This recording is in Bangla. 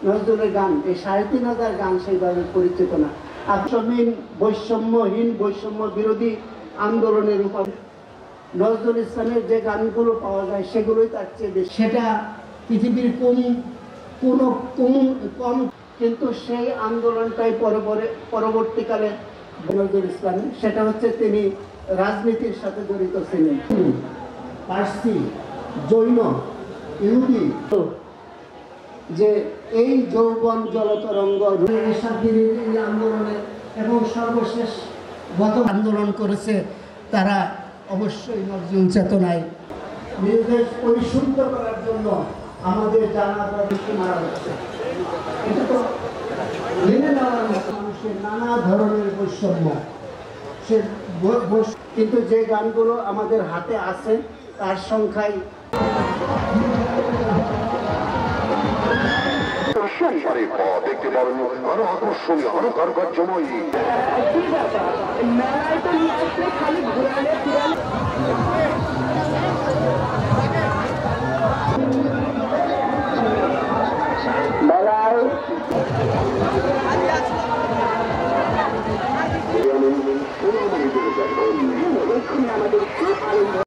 নজরুলের গান, এই ৩,৫০০ গান সেইভাবে পরিচিত না। আত্মহীন বৈষম্যহীন বৈষম্য বিরোধী আন্দোলনের উপর নজরুল ইসলামের যে গানগুলো পাওয়া যায় সেগুলোই তার চেয়ে বেশি, সেটা পৃথিবীর কম, কিন্তু সেই আন্দোলনটাই পরবর্তীকালে নজরুল ইসলামের, সেটা হচ্ছে তিনি রাজনীতির সাথে জড়িত ছিলেন। পার্সি, জৈন, ইহুদি, যে এই যৌবন জলতরঙ্গ আন্দোলনে এবং সর্বশেষ গত আন্দোলন করেছে, তারা অবশ্যই নজরুল চেতনায় নিজেদের পরিশুদ্ধ করার জন্য আমাদের জানা মারা হচ্ছে। এটা তো মেনে নেওয়ার মতো, মানুষের নানা ধরনের বৈষম্য, কিন্তু যে গানগুলো আমাদের হাতে আছে তার সংখ্যায় দেখতে পাবেন আরো আকর্ষণীয়, আরো কারুকার্যময়ী।